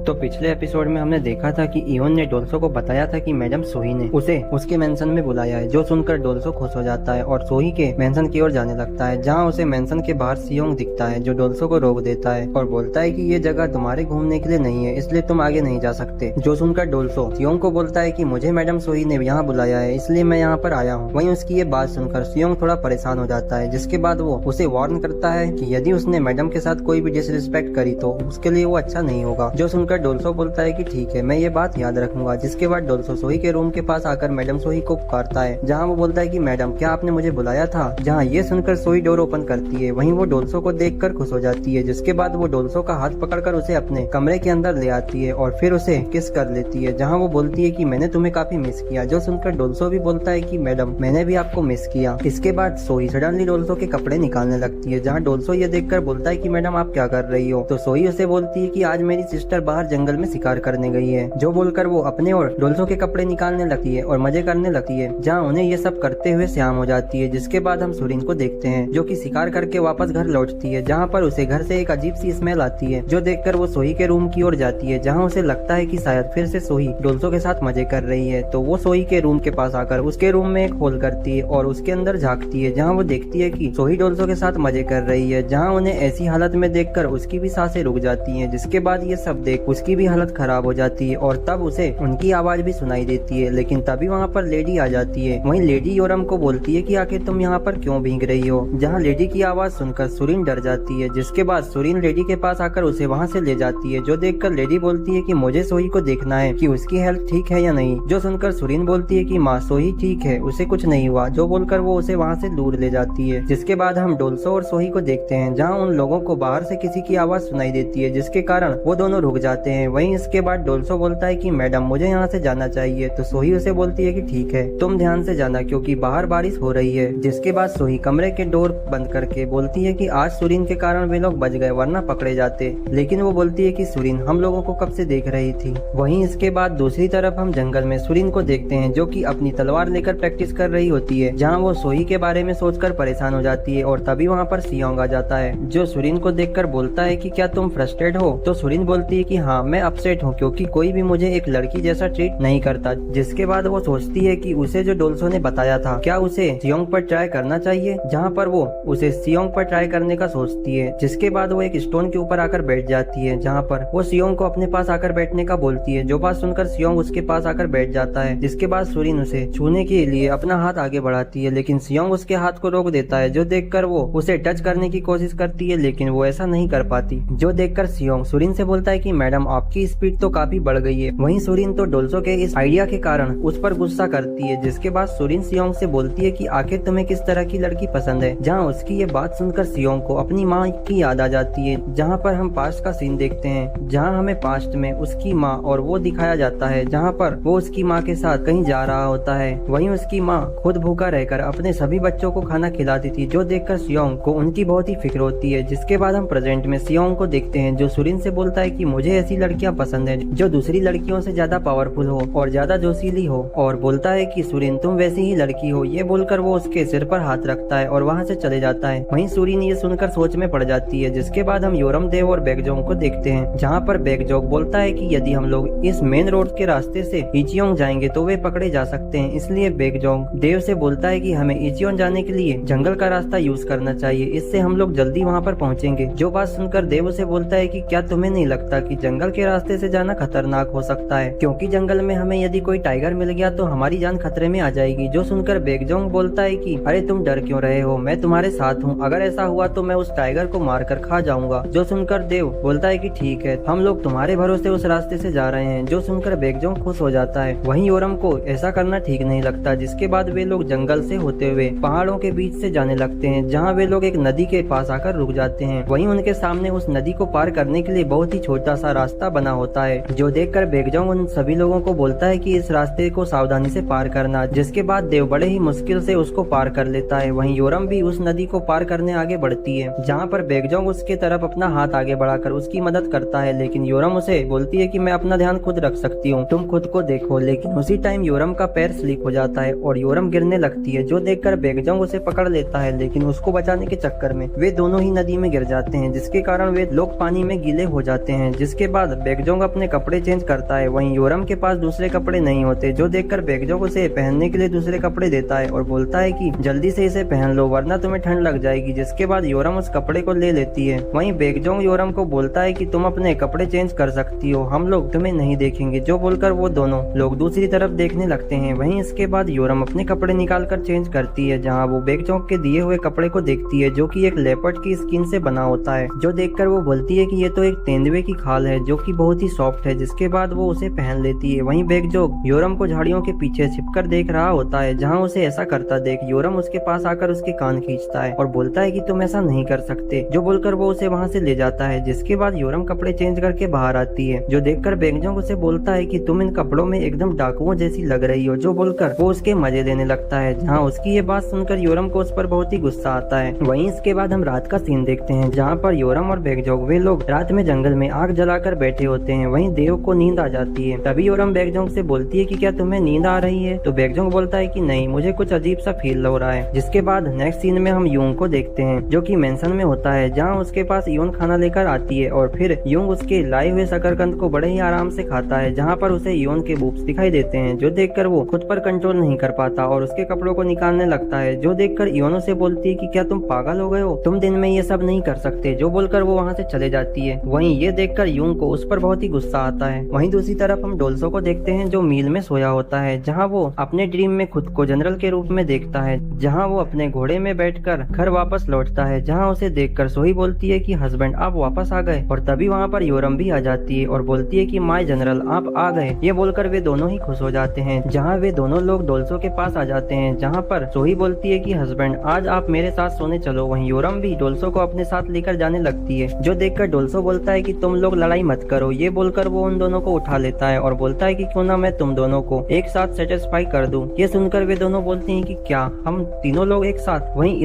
तो पिछले एपिसोड में हमने देखा था कि इवन ने डोल्सो को बताया था कि मैडम सोही ने उसे उसके मेंशन में बुलाया है, जो सुनकर डोल्सो खुश हो जाता है और सोही के मेंशन की ओर जाने लगता है, जहां उसे मेंशन के बाहर सियोंग दिखता है जो डोल्सो को रोक देता है और बोलता है कि ये जगह तुम्हारे घूमने के लिए नहीं है, इसलिए तुम आगे नहीं जा सकते। जो सुनकर डोल्सो सियोंग को बोलता है कि मुझे मैडम सोही ने यहाँ बुलाया है, इसलिए मैं यहाँ पर आया हूँ। वहीं उसकी ये बात सुनकर सियोंग थोड़ा परेशान हो जाता है, जिसके बाद वो उसे वार्न करता है कि यदि उसने मैडम के साथ कोई भी डिसरिस्पेक्ट करी तो उसके लिए वो अच्छा नहीं होगा। जो सुनकर डोल्सो बोलता है कि ठीक है, मैं ये बात याद रखूंगा। जिसके बाद डोल्सो सोही के रूम के पास आकर मैडम सोही को पुकारता है, जहाँ वो बोलता है कि मैडम क्या आपने मुझे बुलाया था। जहाँ ये सुनकर सोही डोर ओपन करती है, वहीं वो डोल्सो को देखकर खुश हो जाती है। जिसके बाद वो डोल्सो का हाथ पकड़कर उसे अपने कमरे के अंदर ले आती है और फिर उसे किस कर लेती है, जहाँ वो बोलती है कि मैंने तुम्हें काफी मिस किया। जो सुनकर डोल्सो भी बोलता है कि मैडम मैंने भी आपको मिस किया। इसके बाद सोही सडनली डोल्सो के कपड़े निकालने लगती है, जहाँ डोल्सो ये देखकर बोलता है कि मैडम आप क्या कर रही हो। तो सोही उसे बोलती है कि आज मेरी सिस्टर बाहर जंगल में शिकार करने गई है। जो बोलकर वो अपने और डोल्सो के कपड़े निकालने लगती है और मजे करने लगती है, जहाँ उन्हें ये सब करते हुए शाम हो जाती है। जिसके बाद हम सुरीन को देखते हैं, जो कि शिकार करके वापस घर लौटती है, जहाँ पर उसे घर से एक अजीब सी स्मेल आती है। जो देखकर वो सोही के रूम की ओर जाती है, जहाँ उसे लगता है कि शायद फिर से सोही डोल्सो के साथ मजे कर रही है। तो वो सोही के रूम के पास आकर उसके रूम में एक होल करती है और उसके अंदर झांकती है, जहाँ वो देखती है कि सोही डोल्सो के साथ मजे कर रही है। जहाँ उन्हें ऐसी हालत में देखकर उसकी भी सांसें रुक जाती हैं। जिसके बाद ये सब देख उसकी भी हालत खराब हो जाती है और तब उसे उनकी आवाज भी सुनाई देती है। लेकिन तभी वहाँ पर लेडी आ जाती है। वहीं लेडी योरम को बोलती है कि आखिर तुम यहाँ पर क्यों भीग रही हो। जहाँ लेडी की आवाज सुनकर सुरीन डर जाती है। जिसके बाद सुरीन लेडी के पास आकर उसे वहाँ से ले जाती है। जो देखकर लेडी बोलती है कि मुझे सोही को देखना है कि उसकी हेल्थ ठीक है या नहीं। जो सुनकर सुरीन बोलती है कि माँ सोही ठीक है, उसे कुछ नहीं हुआ। जो बोलकर वो उसे वहाँ से दूर ले जाती है। जिसके बाद हम डोल्सो और सोही को देखते हैं, जहाँ उन लोगों को बाहर से किसी की आवाज सुनाई देती है, जिसके कारण वो दोनों रुक जाते हैं। वहीं इसके बाद डोल्सो बोलता है कि मैडम मुझे यहाँ से जाना चाहिए। तो सोही उसे बोलती है कि ठीक है, तुम ध्यान से जाना क्योंकि बाहर बारिश हो रही है। जिसके बाद सोही कमरे के डोर बंद करके बोलती है कि आज सुरीन के कारण वे लोग बच गए, वरना पकड़े जाते। लेकिन वो बोलती है कि सुरीन हम लोगों को कब से देख रही थी। वहीं इसके बाद दूसरी तरफ हम जंगल में सुरीन को देखते हैं, जो कि अपनी तलवार लेकर प्रैक्टिस कर रही होती है, जहाँ वो सोही के बारे में सोचकर परेशान हो जाती है। और तभी वहाँ पर सियोंग आ जाता है, जो सुरीन को देखकर बोलता है कि क्या तुम फ्रस्ट्रेट हो। तो सुरीन बोलती है कि हाँ, मैं अपसेट हूँ क्योंकि कोई भी मुझे एक लड़की जैसा ट्रीट नहीं करता। जिसके बाद वो सोचती है कि उसे जो डोल्सो ने बताया था, क्या उसे सियोंग पर ट्राई करना चाहिए, जहाँ पर वो उसे सियोंग पर ट्राई करने का सोचती है। जिसके बाद वो एक स्टोन के ऊपर आकर बैठ जाती है, जहाँ पर वो सियोंग को अपने पास आकर बैठने का बोलती है। जो बात सुनकर सियोंग उसके पास आकर बैठ जाता है। जिसके बाद सुरीन उसे छूने के लिए अपना हाथ आगे बढ़ाती है, लेकिन सियोंग उसके हाथ को रोक देता है। जो देखकर वो उसे टच करने की कोशिश करती है, लेकिन वो ऐसा नहीं कर पाती। जो देखकर सियोंग सुरीन से बोलता है कि मैडम आपकी स्पीड तो काफी बढ़ गई है। वहीं सुरीन तो डोल्सो के इस आइडिया के कारण उस पर गुस्सा करती है। जिसके बाद सुरीन सियोंग से बोलती है कि आखिर तुम्हें किस तरह की लड़की पसंद है। जहाँ उसकी ये बात सुनकर सियोंग को अपनी माँ की याद आ जाती है। जहाँ पर हम पास्ट का सीन देखते हैं, जहाँ हमें पास्ट में उसकी माँ और वो दिखाया जाता है, जहाँ पर वो उसकी माँ के साथ कहीं जा रहा होता है। वहीं उसकी माँ खुद भूखा रहकर अपने सभी बच्चों को खाना खिलाती थी। जो देखकर सियोंग को उनकी बहुत ही फिक्र होती है। जिसके बाद हम प्रेजेंट में सियोंग को देखते हैं, जो सुरीन से बोलता है कि मुझे ऐसी लड़कियां पसंद है जो दूसरी लड़कियों से ज्यादा पावरफुल हो और ज्यादा जोशीली हो। और बोलता है कि सुरीन तुम वैसी ही लड़की हो। ये बोलकर वो उसके सिर पर हाथ रखता है और वहाँ से चले जाता है। वहीं सुरीन ये सुनकर सोच में पड़ जाती है। जिसके बाद हम योरम देव और बेगजोंग को देखते हैं, जहाँ पर बेगजोंग बोलता है कि यदि हम लोग इस मेन रोड के रास्ते से इचियोंग जाएंगे तो वे पकड़े जा सकते हैं। इसलिए बेगजोंग देव से बोलता है कि हमें इचियोंग जाने के लिए जंगल का रास्ता यूज करना चाहिए, इससे हम लोग जल्दी वहाँ पर पहुँचेंगे। जो बात सुनकर देव उसे बोलता है कि क्या तुम्हें नहीं लगता कि जंगल के रास्ते से जाना खतरनाक हो सकता है, क्योंकि जंगल में हमें यदि कोई टाइगर मिल गया तो हमारी जान खतरे में आ जाएगी। जो सुनकर बेगजोंग बोलता है कि अरे तुम डर क्यों रहे हो, मैं तुम्हारे साथ हूँ। अगर ऐसा हुआ तो मैं उस टाइगर को मारकर खा जाऊंगा। जो सुनकर देव बोलता है कि ठीक है, हम लोग तुम्हारे भरोसे उस रास्ते से जा रहे हैं। जो सुनकर बेगजोंग खुश हो जाता है। वहीं योरम को ऐसा करना ठीक नहीं लगता। जिसके बाद वे लोग जंगल से होते हुए पहाड़ों के बीच से जाने लगते हैं, जहाँ वे लोग एक नदी के पास आकर रुक जाते हैं। वहीं उनके सामने उस नदी को पार करने के लिए बहुत ही छोटा सा रास्ता बना होता है। जो देखकर बेगजोंग उन सभी लोगों को बोलता है कि इस रास्ते को सावधानी से पार करना। जिसके बाद देव बड़े ही मुश्किल से उसको पार कर लेता है। वहीं योरम भी उस नदी को पार करने आगे बढ़ती है, जहाँ पर बेगजोंग उसके तरफ अपना हाथ आगे बढ़ाकर उसकी मदद करता है। लेकिन योरम उसे बोलती है कि मैं अपना ध्यान खुद रख सकती हूँ, तुम खुद को देखो। लेकिन उसी टाइम योरम का पैर स्लिप हो जाता है और योरम गिरने लगती है। जो देखकर बेगजोंग उसे पकड़ लेता है, लेकिन उसको बचाने के चक्कर में वे दोनों ही नदी में गिर जाते हैं, जिसके कारण वे लोग पानी में गीले हो जाते हैं। जिसके बाद बेगजोंग अपने कपड़े चेंज करता है। वहीं योरम के पास दूसरे कपड़े नहीं होते, जो देखकर बेगजोंग उसे पहनने के लिए दूसरे कपड़े देता है और बोलता है कि जल्दी से इसे पहन लो वरना तुम्हें ठंड लग जाएगी। जिसके बाद योरम उस कपड़े को ले लेती है। वहीं बेगजोंग योरम को बोलता है कि तुम अपने कपड़े चेंज कर सकती हो, हम लोग तुम्हें नहीं देखेंगे। जो बोलकर वो दोनों लोग दूसरी तरफ देखने लगते हैं। वहीं इसके बाद योरम अपने कपड़े निकाल कर चेंज करती है, जहाँ वो बेगजोंग के दिए हुए कपड़े को देखती है जो कि एक लेपर्ड की स्किन से बना होता है। जो देखकर वो बोलती है कि ये तो एक तेंदुए की खाल है जो कि बहुत ही सॉफ्ट है। जिसके बाद वो उसे पहन लेती है। वहीं बेगजोंग योरम को झाड़ियों के पीछे छिपकर देख रहा होता है, जहाँ उसे ऐसा करता देख योरम उसके पास आकर उसके कान खींचता है और बोलता है कि तुम ऐसा नहीं कर सकते। जो बोलकर वो उसे वहाँ से ले जाता है। जिसके बाद योरम कपड़े चेंज करके बाहर आती है। जो देखकर बेगजोंग उसे बोलता है कि तुम इन कपड़ों में एकदम डाकुओं जैसी लग रही हो। जो बोलकर वो उसके मजे लेने लगता है, जहाँ उसकी ये बात सुनकर योरम को उस पर बहुत ही गुस्सा आता है। वहीं इसके बाद हम रात का सीन देखते हैं, जहाँ पर योरम और बेगजोंग वे लोग रात में जंगल में आग जलाकर बैठे होते हैं। वहीं देव को नींद आ जाती है। तभी योरम बेगजोंग से बोलती है कि क्या तुम्हें नींद आ रही है? तो बेगजोंग बोलता है कि नहीं, मुझे कुछ अजीब सा फील हो रहा है। जिसके बाद नेक्स्ट सीन में हम यूंग को देखते हैं, जो कि मेंशन में होता है, जहाँ उसके पास यून खाना लेकर आती है और फिर यूंग उसके लाए हुए शकरकंद को बड़े ही आराम से खाता है, जहाँ पर उसे यून के बूब्स दिखाई देते हैं। जो देखकर वो खुद पर कंट्रोल नहीं कर पाता और उसके कपड़ों को निकालने लगता है। जो देखकर योन उसे बोलती है कि क्या तुम पागल हो गए हो, तुम दिन में ये सब नहीं कर सकते। जो बोलकर वो वहाँ से चले जाती है। वहीं ये देखकर यूंग को उस पर बहुत ही गुस्सा आता है। वहीं दूसरी तरफ हम डोल्सो को देखते हैं, जो मील में सोया होता है, जहाँ वो अपने ड्रीम में खुद को जनरल के रूप में देखता है, जहाँ वो अपने घोड़े में बैठकर घर वापस लौटता है, जहाँ उसे देखकर सोही बोलती है कि हस्बैंड आप वापस आ गए। और तभी वहाँ पर योरम भी आ जाती है और बोलती है कि माय जनरल आप आ गए। ये बोलकर वे दोनों ही खुश हो जाते हैं, जहाँ वे दोनों लोग डोल्सो के पास आ जाते हैं, जहाँ पर सोही बोलती है कि हस्बैंड आज आप मेरे साथ सोने चलो। वहीं योरम भी डोल्सो को अपने साथ लेकर जाने लगती है। जो देखकर डोल्सो बोलता है कि तुम लोग लड़ाई मत करो। ये बोलकर वो उन दोनों को उठा लेता है और बोलता है कि क्यों ना मैं तुम दोनों को एक साथ सेटिस्फाई कर दूं। ये सुनकर वे दोनों बोलते हैं कि क्या हम तीनों लोग एक साथ। वहीं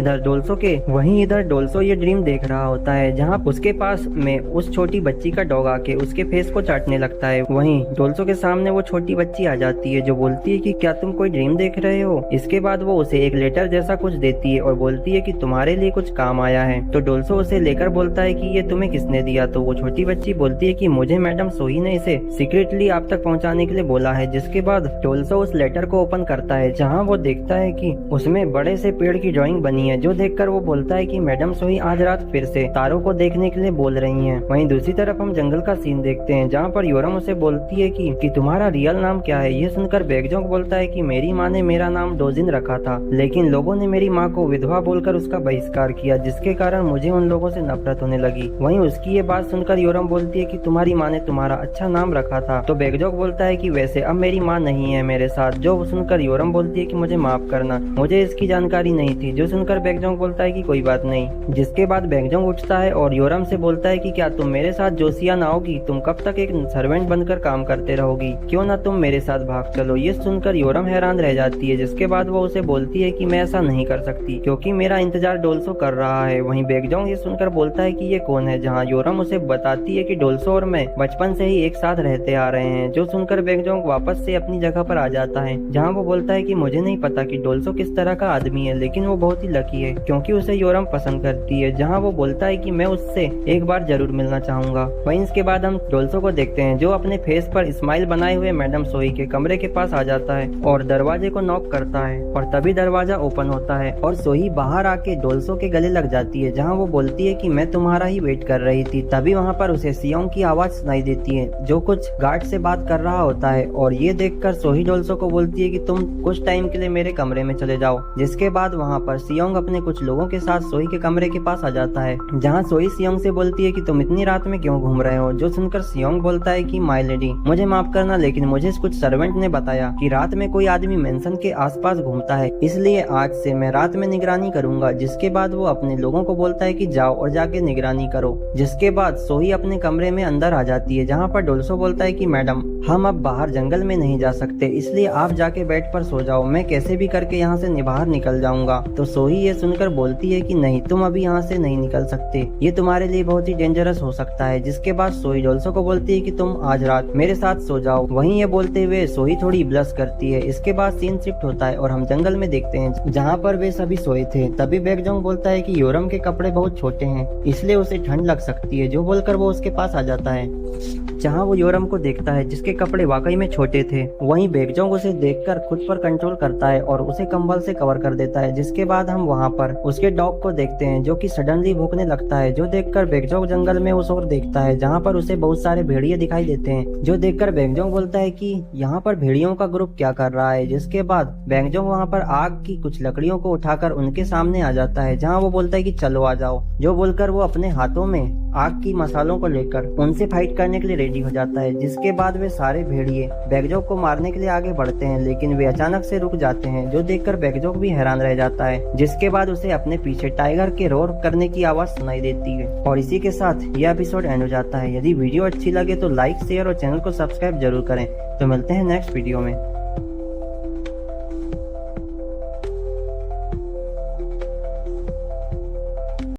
इधर डोल्सो ये ड्रीम देख रहा होता है, जहाँ उसके पास में उस छोटी बच्ची का डॉग आके उसके फेस को चाटने लगता है। वहीं डोल्सो के सामने वो छोटी बच्ची आ जाती है, जो बोलती है कि क्या तुम कोई ड्रीम देख रहे हो। इसके बाद वो उसे एक लेटर जैसा कुछ देती है और बोलती है कि तुम्हारे लिए कुछ काम आया है। तो डोल्सो उसे लेकर बोलता है कि ये तुम्हें किसने दिया। तो वो छोटी बच्ची बोलती है कि मुझे मैडम सोही ने इसे सीक्रेटली आप तक पहुंचाने के लिए बोला है। जिसके बाद डोल्सो उस लेटर को ओपन करता है, जहां वो देखता है कि उसमें बड़े से पेड़ की ड्राइंग बनी है। जो देखकर वो बोलता है कि मैडम सोही आज रात फिर से तारों को देखने के लिए बोल रही हैं। वहीं दूसरी तरफ हम जंगल का सीन देखते हैं, जहां पर योरम उसे बोलती है कि तुम्हारा रियल नाम क्या है। ये सुनकर बेगजोंग बोलता है कि मेरी माँ ने मेरा नाम डोजिन रखा था, लेकिन लोगों ने मेरी माँ को विधवा बोलकर उसका बहिष्कार किया, जिसके कारण मुझे उन लोगों से नफरत होने लगी। वहीं उसकी ये बात सुनकर योरम बोलती है कि तुम्हारी माँ ने तुम्हारा अच्छा नाम रखा था। तो बेगजोंग बोलता है कि वैसे अब मेरी माँ नहीं है मेरे साथ। जो सुनकर योरम बोलती है कि मुझे माफ करना, मुझे इसकी जानकारी नहीं थी। जो सुनकर बेगजोंग बोलता है कि कोई बात नहीं। जिसके बाद बेगजोंग उठता है और योरम से बोलता है कि क्या तुम मेरे साथ जोशिया ना होगी, तुम कब तक एक सर्वेंट बनकर काम करते रहोगी, क्यों ना तुम मेरे साथ भाग चलो। ये सुनकर योरम हैरान रह जाती है। जिसके बाद वो उसे बोलती है कि मैं ऐसा नहीं कर सकती, क्योंकि मेरा इंतजार डोल्सो कर रहा है। वहीं बेगजोंग ये सुनकर बोलता है कि ये कौन है, जहाँ योरम उसे बताती है कि डोल्सो और मैं बचपन से ही एक साथ रहते आ रहे हैं। जो सुनकर बेगजोंग वापस से अपनी जगह पर आ जाता है, जहाँ वो बोलता है कि मुझे नहीं पता कि डोल्सो किस तरह का आदमी है, लेकिन वो बहुत ही लकी है क्योंकि उसे योरम पसंद करती है। जहाँ वो बोलता है कि मैं उससे एक बार जरूर मिलना चाहूंगा। वहीं इसके बाद हम डोल्सो को देखते हैं, जो अपने फेस पर स्माइल बनाए हुए मैडम सोही के कमरे के पास आ जाता है और दरवाजे को नॉक करता है। और तभी दरवाजा ओपन होता है और सोही बाहर आके डोल्सो के गले लग जाती है, जहाँ वो बोलती है कि मैं तुम्हारा ही वेट कर रही थी। तभी वहाँ पर उसे सियोंग की आवाज सुनाई देती है, जो कुछ गार्ड से बात कर रहा होता है। और ये देखकर सोही डोल्सो को बोलती है कि तुम कुछ टाइम के लिए मेरे कमरे में चले जाओ। जिसके बाद वहाँ पर सियोंग अपने कुछ लोगों के साथ सोही के कमरे के पास आ जाता है, जहाँ सोही सियोंग से बोलती है कि तुम इतनी रात में क्यों घूम रहे हो। जो सुनकर सियोंग बोलता है कि माय लेडी मुझे माफ करना, लेकिन मुझे कुछ सर्वेंट ने बताया कि रात में कोई आदमी मेंशन के आसपास घूमता है, इसलिए आज से मैं रात में निगरानी करूंगा। जिसके बाद वो अपने लोगों को बोलता है कि जाओ और जाके निगरानी करो। जिसके बाद सोही अपने कमरे में अंदर आ जाती है, जहाँ पर डोल्सो बोलता है कि मैडम हम अब बाहर जंगल में नहीं जा सकते, इसलिए आप जाके बेड पर सो जाओ, मैं कैसे भी करके यहाँ से बाहर निकल जाऊंगा। तो सोही ये सुनकर बोलती है कि नहीं, तुम अभी यहाँ से नहीं निकल सकते, ये तुम्हारे लिए बहुत ही डेंजरस हो सकता है। जिसके बाद सोही डोल्सो को बोलती है कि तुम आज रात मेरे साथ सो जाओ। वहीं ये बोलते हुए सोही थोड़ी ब्लश करती है। इसके बाद सीन शिफ्ट होता है और हम जंगल में देखते हैं, जहाँ पर वे सभी सोए थे। तभी बेगजोंग बोलता है कि योरम के कपड़े बहुत छोटे हैं, इसलिए उसे ठंड लग सकती है। जो बोलकर वो उसके पास आ जाता जाता है, जहां वो योरम को देखता है जिसके कपड़े वाकई में छोटे थे। वहीं बेकजोंग उसे देखकर खुद पर कंट्रोल करता है और उसे कंबल से कवर कर देता है। जिसके बाद हम वहां पर उसके डॉग को देखते हैं जो कि सडनली भूखने लगता है, जो देखकर बेकजोंग जंगल में उस ओर देखता है जहां पर उसे बहुत सारे भेड़िए दिखाई देते हैं, जो देखकर बेकजोंग बोलता है कि यहाँ पर भेड़ियों का ग्रुप क्या कर रहा है। जिसके बाद बेकजोंग वहाँ पर आग की कुछ लकड़ियों को उठाकर उनके सामने आ जाता है, जहाँ वो बोलता है कि चलो आ जाओ, जो बोलकर वो अपने हाथों में आग की मसालों को लेकर उनसे फाइट करने के लिए रेडी हो जाता है। जिसके बाद वे सारे भेड़िए बेकजोंग को मारने के लिए आगे बढ़ते हैं, लेकिन वे अचानक से रुक जाते हैं, जो देखकर बेकजोंग भी हैरान रह जाता है। जिसके बाद उसे अपने पीछे टाइगर के रोर करने की आवाज सुनाई देती है। और इसी के साथ यह एपिसोड एंड हो जाता है। यदि वीडियो अच्छी लगे तो लाइक, शेयर और चैनल को सब्सक्राइब जरूर करें। तो मिलते हैं नेक्स्ट वीडियो में।